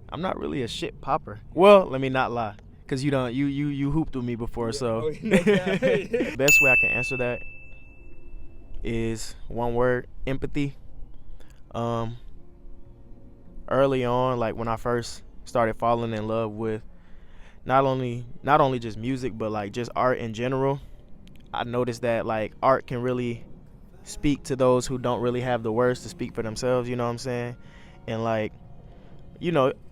I'm not really a shit popper. Well, let me not lie, cause you hooped with me before, so best way I can answer that is one word: empathy. Um, Early on, like when I first started falling in love with not only just music, but like just art in general, I noticed that like art can really speak to those who don't really have the words to speak for themselves. You know what I'm saying? And like,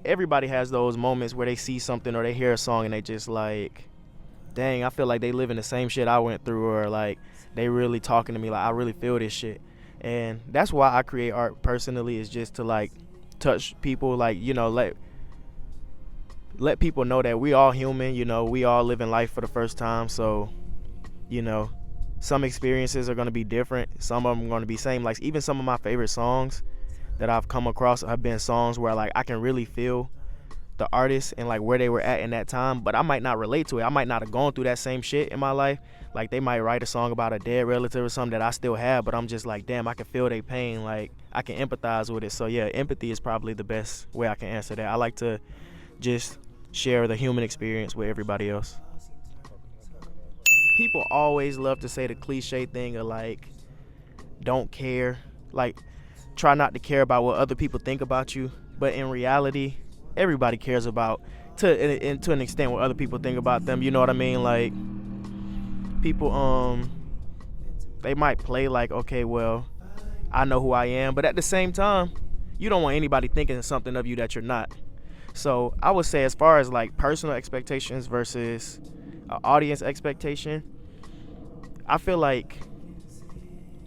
everybody has those moments where they see something or they hear a song and they just like, dang, I feel like they live in the same shit I went through, or like they really talking to me, like I really feel this shit. And that's why I create art personally, is just to like touch people, like, let people know that we all human, we all living life for the first time. So, you know, some experiences are going to be different. Some of them are going to be same. Like even some of my favorite songs that I've come across have been songs where like I can really feel the artist and like where they were at in that time, but I might not relate to it. I might not have gone through that same shit in my life. Like they might write a song about a dead relative or something that I still have, but I'm just like, damn, I can feel their pain. Like I can empathize with it. So yeah, empathy is probably the best way I can answer that. I like to just share the human experience with everybody else. People always love to say the cliche thing of like, don't care, like try not to care about what other people think about you. But in reality, everybody cares about to an extent what other people think about them. You know what I mean? Like people they might play like, okay, well, I know who I am, but at the same time, you don't want anybody thinking something of you that you're not. So I would say, as far as like personal expectations versus audience expectation, I feel like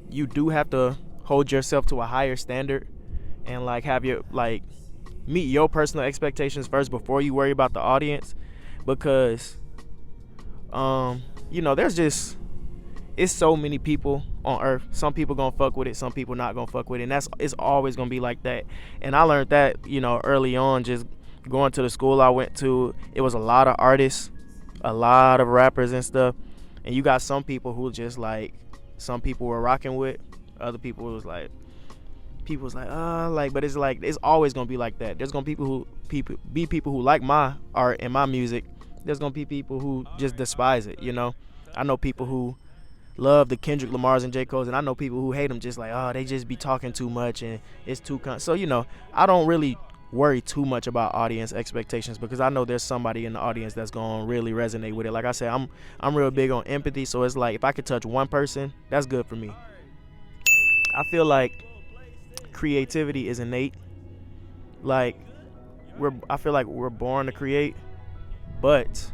you do have to hold yourself to a higher standard and like have your like meet your personal expectations first before you worry about the audience. Because there's just, it's so many people on earth. Some people gonna fuck with it, some people not gonna fuck with it, and it's always gonna be like that. And I learned that early on, just going to the school I went to. It was a lot of artists, a lot of rappers and stuff, and you got some people who just like, some people were rocking with, other people was like, but it's like, it's always gonna be like that. There's gonna be people who like my art and my music. There's gonna be people who just despise it. I know people who love the Kendrick Lamars and J. Cole's, and I know people who hate them, just like, oh, they just be talking too much and it's too so I don't really worry too much about audience expectations, because I know there's somebody in the audience that's gonna really resonate with it. Like I said, I'm real big on empathy, so it's like if I could touch one person, that's good for me. I feel like creativity is innate. Like I feel like we're born to create, but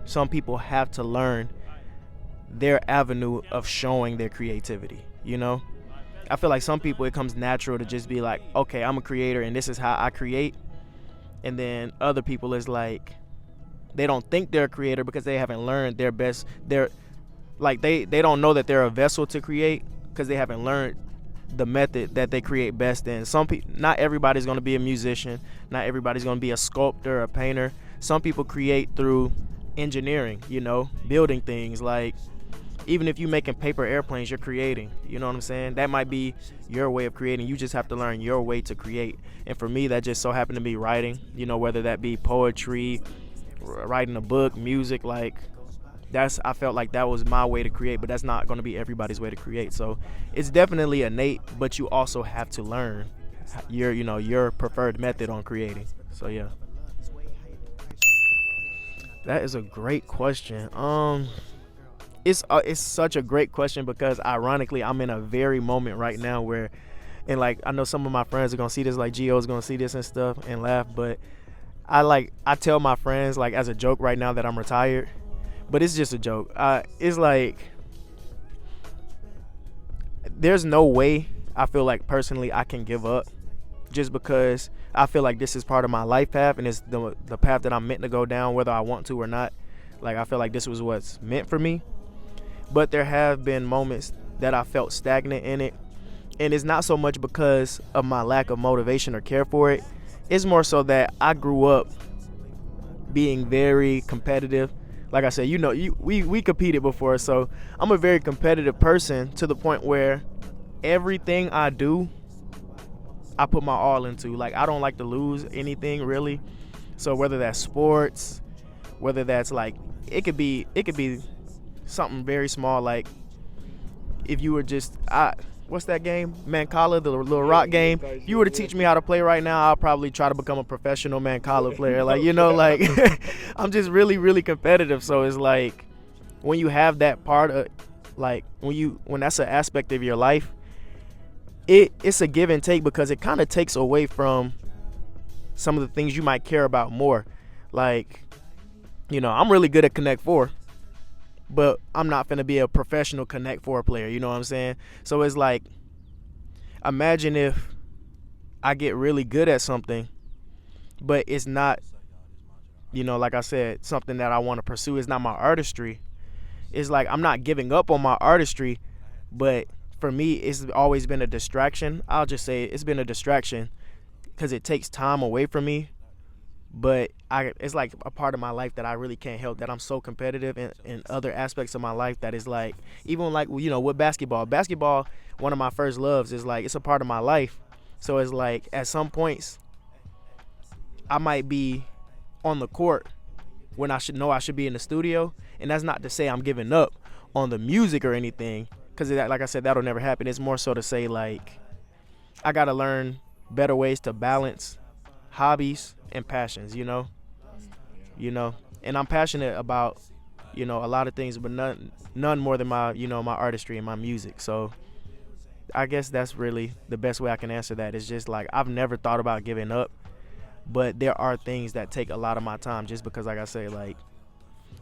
some people have to learn their avenue of showing their creativity. I feel like some people, it comes natural to just be like, okay, I'm a creator and this is how I create. And then other people is like, they don't think they're a creator because they haven't learned their best. They're like, they don't know that they're a vessel to create because they haven't learned the method that they create best in. Some people, not everybody's going to be a musician, not everybody's going to be a sculptor, a painter. Some people create through engineering, building things. Like even if you're making paper airplanes, you're creating. You know what I'm saying? That might be your way of creating. You just have to learn your way to create. And for me, that just so happened to be writing, whether that be poetry, writing a book, music. Like I felt like that was my way to create, but that's not going to be everybody's way to create. So it's definitely innate, but you also have to learn your preferred method on creating. So yeah. That is a great question. It's such a great question because ironically I'm in a very moment right now where, and like I know some of my friends are gonna see this, like Gio's gonna see this and stuff and laugh, but I tell my friends like as a joke right now that I'm retired, but it's just a joke. It's like there's no way I feel like personally I can give up, just because I feel like this is part of my life path and it's the path that I'm meant to go down whether I want to or not. Like I feel like this was what's meant for me. But there have been moments that I felt stagnant in it. And it's not so much because of my lack of motivation or care for it. It's more so that I grew up being very competitive. Like I said, we competed before. So I'm a very competitive person to the point where everything I do, I put my all into. Like, I don't like to lose anything really. So whether that's sports, whether that's like, it could be something very small, like if you were just what's that game, Mancala, the little rock game. If you were to teach me how to play right now, I'll probably try to become a professional Mancala player. Like, like I'm just really, really competitive. So it's like when you have that part of, like, when that's an aspect of your life, it's a give and take, because it kind of takes away from some of the things you might care about more. Like, I'm really good at Connect Four, but I'm not finna be a professional Connect Four player. You know what I'm saying? So it's like, imagine if I get really good at something, but it's not, like I said, something that I want to pursue. It's not my artistry. It's like I'm not giving up on my artistry, but for me, it's always been a distraction. I'll just say it's been a distraction because it takes time away from me. But it's like a part of my life that I really can't help, that I'm so competitive in other aspects of my life, that is like, even like, with basketball, one of my first loves, is like, it's a part of my life. So it's like, at some points I might be on the court when I should be in the studio. And that's not to say I'm giving up on the music or anything, because like I said, that'll never happen. It's more so to say, like, I gotta learn better ways to balance hobbies and passions, and I'm passionate about, a lot of things, but none more than my, my artistry and my music. So I guess that's really the best way I can answer that. It's just like, I've never thought about giving up, but there are things that take a lot of my time, just because, like I say, like,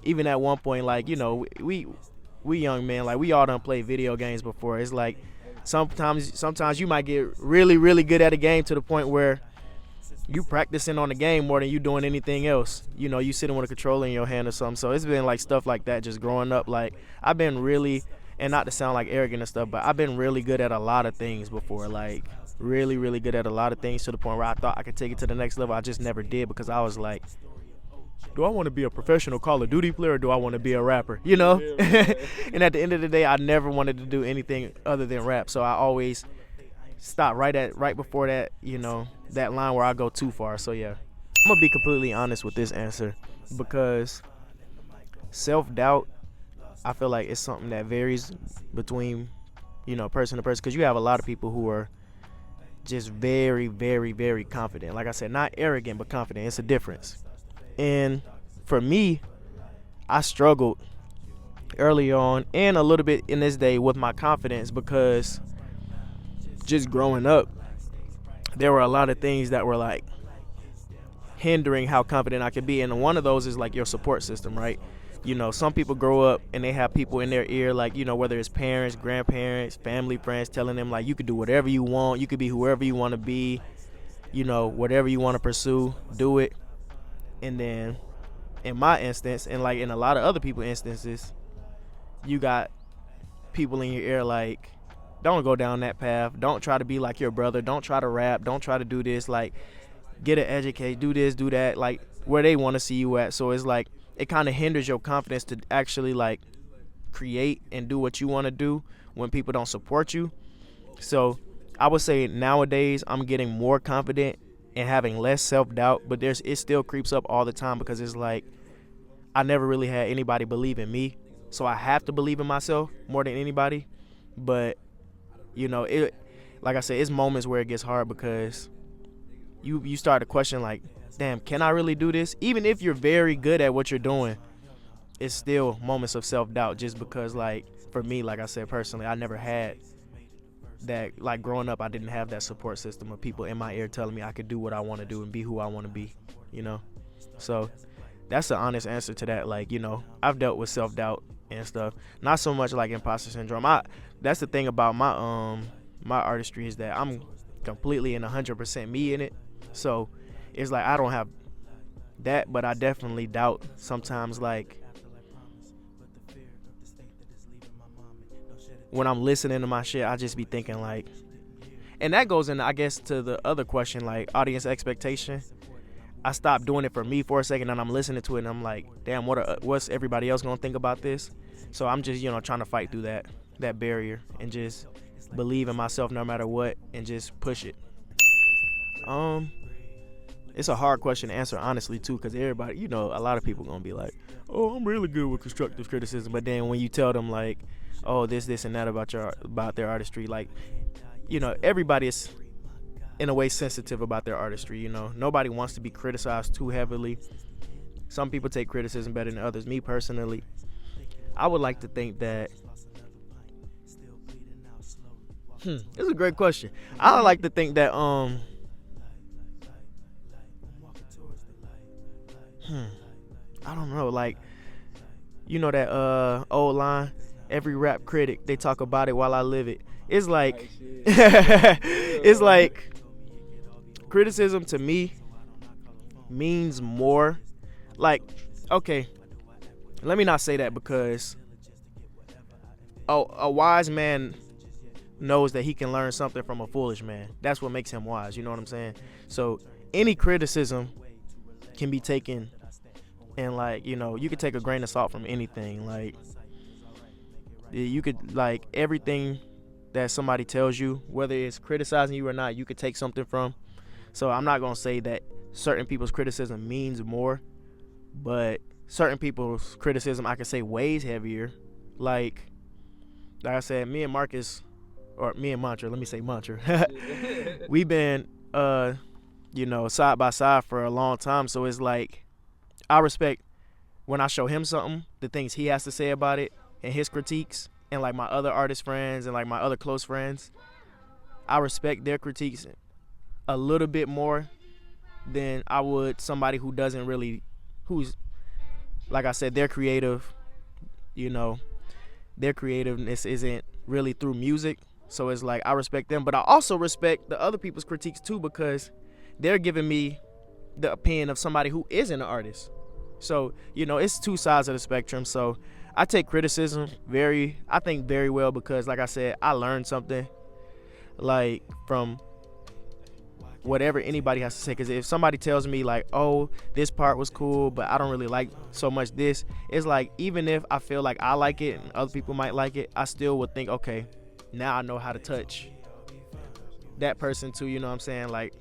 even at one point, like, we young men, like, we all done played video games before. It's like, sometimes you might get really, really good at a game to the point where you practicing on the game more than you doing anything else. You sitting with a controller in your hand or something. So it's been like stuff like that just growing up. Like, I've been really, and not to sound like arrogant and stuff, but I've been really good at a lot of things before. Like, really, really good at a lot of things, to the point where I thought I could take it to the next level. I just never did, because I was like, do I want to be a professional Call of Duty player, or do I want to be a rapper? And at the end of the day, I never wanted to do anything other than rap. So I always stop right before that, that line where I go too far. So yeah, I'm gonna be completely honest with this answer, because self-doubt, I feel like it's something that varies between, person to person, because you have a lot of people who are just very, very, very confident. Like I said, not arrogant, but confident. It's a difference. And for me, I struggled early on and a little bit in this day with my confidence, because just growing up, there were a lot of things that were like hindering how confident I could be. And one of those is like your support system, right? Some people grow up and they have people in their ear, like, whether it's parents, grandparents, family, friends, telling them like, you could do whatever you want, you could be whoever you want to be, whatever you want to pursue, do it. And then in my instance, and like in a lot of other people's instances, you got people in your ear like, don't go down that path, don't try to be like your brother, don't try to rap, don't try to do this, like, get an educate, do this, do that, like where they want to see you at. So it's like, it kind of hinders your confidence to actually like create and do what you want to do when people don't support you. So I would say nowadays I'm getting more confident and having less self-doubt, but it still creeps up all the time, because it's like, I never really had anybody believe in me, so I have to believe in myself more than anybody. But it, like I said, it's moments where it gets hard, because you start to question like, damn, can I really do this? Even if you're very good at what you're doing, it's still moments of self-doubt, just because, like, for me, like I said, personally, I never had that. Like, growing up, I didn't have that support system of people in my ear telling me I could do what I want to do and be who I want to be, So that's the honest answer to that. Like, I've dealt with self-doubt and stuff. Not so much like imposter syndrome. That's the thing about my artistry, is that I'm completely and 100% me in it. So it's like, I don't have that, but I definitely doubt sometimes, like, when I'm listening to my shit, I just be thinking like, and that goes in, I guess, to the other question, like audience expectation. I stopped doing it for me for a second, and I'm listening to it, and I'm like, damn, what's everybody else gonna think about this? So I'm just, trying to fight through that barrier and just believe in myself no matter what, and just push it. Um, it's a hard question to answer honestly too, because everybody, a lot of people gonna be like, "Oh, I'm really good with constructive criticism," but then when you tell them like, "Oh, this, and that about their artistry," like, everybody is in a way sensitive about their artistry. Nobody wants to be criticized too heavily. Some people take criticism better than others. Me personally, I would like to think that. It's a great question. I would like to think that I don't know, like, that old line, every rap critic, they talk about it while I live it. It's like it's like criticism to me means more. Like, okay, let me not say that, because a wise man knows that he can learn something from a foolish man. That's what makes him wise, you know what I'm saying? So any criticism can be taken, and like, you could take a grain of salt from anything. Like, you could, like, everything that somebody tells you, whether it's criticizing you or not, you could take something from. So I'm not gonna say that certain people's criticism means more, but certain people's criticism I could say weighs heavier. Like I said, me and Marcus, or me and Mantra, let me say Mantra, we've been side by side for a long time. So it's like, I respect when I show him something, the things he has to say about it and his critiques, and like my other artist friends and like my other close friends, I respect their critiques a little bit more than I would somebody who doesn't really, who's, like I said, they're creative, their creativeness isn't really through music. So it's like, I respect them, but I also respect the other people's critiques too, because they're giving me the opinion of somebody who isn't an artist. So, it's two sides of the spectrum. So I take criticism I think very well, because like I said, I learned something, like, from whatever anybody has to say. Because if somebody tells me like, "Oh, this part was cool, but I don't really like so much this," it's like, even if I feel like I like it and other people might like it, I still would think, okay, now I know how to touch that person too, you know what I'm saying? Like,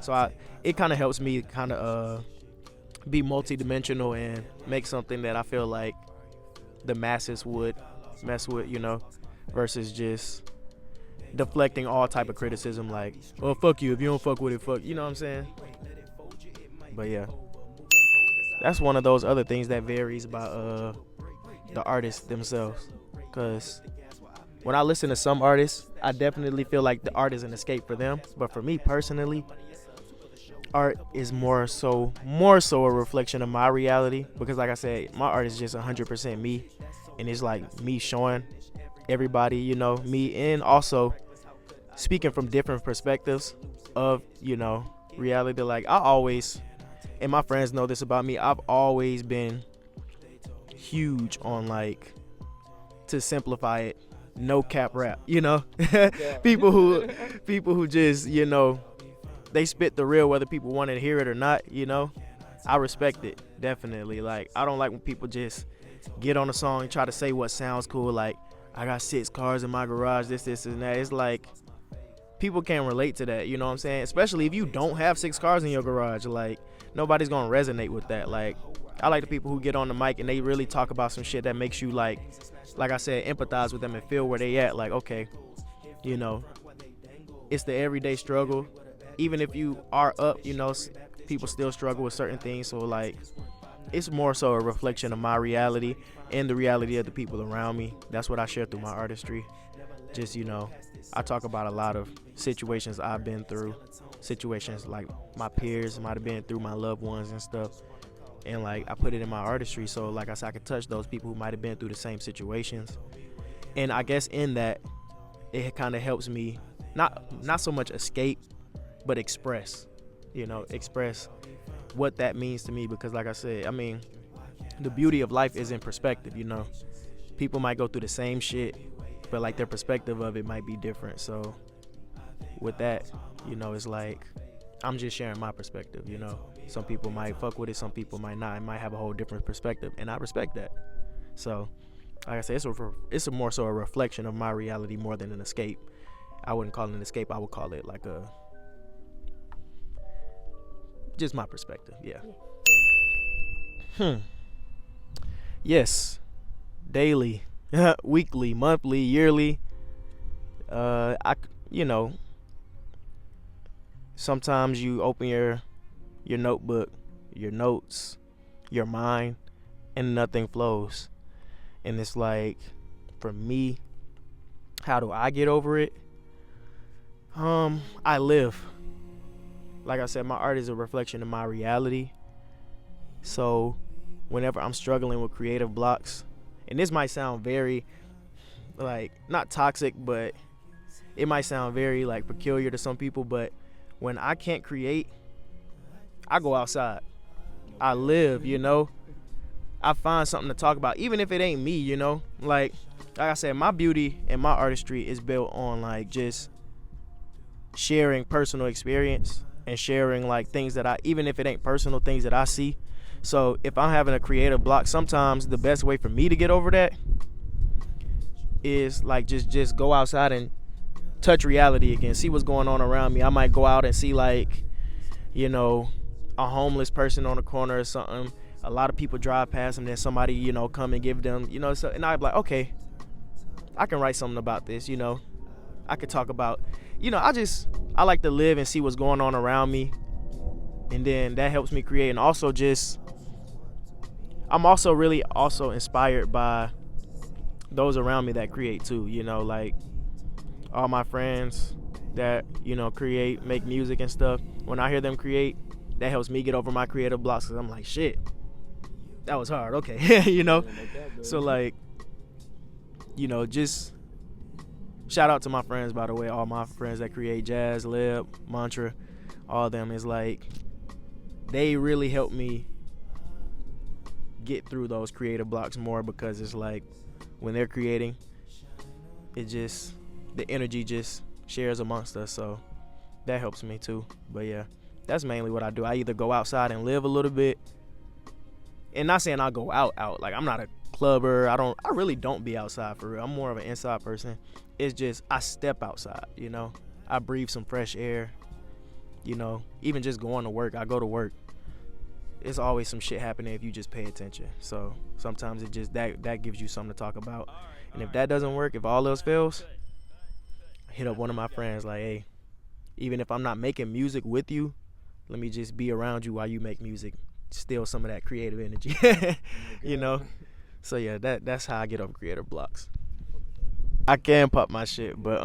so it kind of helps me kind of be multidimensional and make something that I feel like the masses would mess with, versus just deflecting all type of criticism, like, "Oh, fuck you, if you don't fuck with it, fuck," you know what I'm saying? But yeah, that's one of those other things that varies by the artists themselves. Because when I listen to some artists, I definitely feel like the art is an escape for them. But for me personally, art is more so a reflection of my reality, because like I said, my art is just 100% me, and it's like me showing everybody, me, and also speaking from different perspectives of, reality. Like, I always, and my friends know this about me, I've always been huge on, like, to simplify it, no cap rap, people who just, they spit the real, whether people want to hear it or not. I respect it, definitely. Like, I don't like when people just get on a song and try to say what sounds cool, like, "I got 6 cars in my garage, this and that." It's like, people can't relate to that, you know what I'm saying? Especially if you don't have 6 cars in your garage. Like, nobody's gonna resonate with that. Like, I like the people who get on the mic and they really talk about some shit that makes you, like I said, empathize with them and feel where they at. Like, okay, it's the everyday struggle. Even if you are up, people still struggle with certain things. So, like, it's more so a reflection of my reality and the reality of the people around me. That's what I share through my artistry. Just, I talk about a lot of situations I've been through, situations like my peers might have been through, my loved ones and stuff, and like, I put it in my artistry. So like I said, I could touch those people who might have been through the same situations, and I guess in that, it kind of helps me not so much escape, but express what that means to me. Because like I said, I mean, the beauty of life is in perspective. People might go through the same shit, but like, their perspective of it might be different. So with that, it's like, I'm just sharing my perspective. Some people might fuck with it, some people might not. It might have a whole different perspective, and I respect that. So like I said, it's a more so a reflection of my reality more than an escape. I wouldn't call it an escape. I would call it like just my perspective. Yeah. Hmm. Yes. Daily, weekly, monthly, yearly. I, you know, sometimes you open your notebook, your notes, your mind, and nothing flows. And it's like, for me, how do I get over it? I live. Like I said, my art is a reflection of my reality. So whenever I'm struggling with creative blocks, and this might sound very like not toxic, but it might sound very like peculiar to some people, but when I can't create, I go outside. I live, I find something to talk about, even if it ain't me. Like I said, my beauty and my artistry is built on like just sharing personal experience and sharing like things that I, even if it ain't personal, things that I see. So if I'm having a creative block, sometimes the best way for me to get over that is like just go outside and touch reality again, see what's going on around me. I might go out and see like, you know, a homeless person on the corner or something. A lot of people drive past them, then somebody, come and give them, so, and I'd be like, okay, I can write something about this, I could talk about, I like to live and see what's going on around me. And then that helps me create. And also I'm also really also inspired by those around me that create too, like all my friends that, create, make music and stuff. When I hear them create, that helps me get over my creative blocks, because I'm like, shit, that was hard. Okay. So like, just shout out to my friends, by the way, all my friends that create, Jazz, Lib, Mantra, all of them. Is like, they really help me get through those creative blocks more, because it's like when they're creating, it just, the energy just shares amongst us. So that helps me too. But yeah, that's mainly what I do. I either go outside and live a little bit, and not saying I go out like I'm not a clubber. I really don't be outside for real. I'm more of an inside person. It's just I step outside, I breathe some fresh air, even just going to work. I go to work, it's always some shit happening if you just pay attention. So sometimes it just that gives you something to talk about. And if that doesn't work, if all else fails, I hit up one of my friends like, hey, even if I'm not making music with you, let me just be around you while you make music. Steal some of that creative energy. So yeah, that's how I get over creative blocks. I can pop my shit, but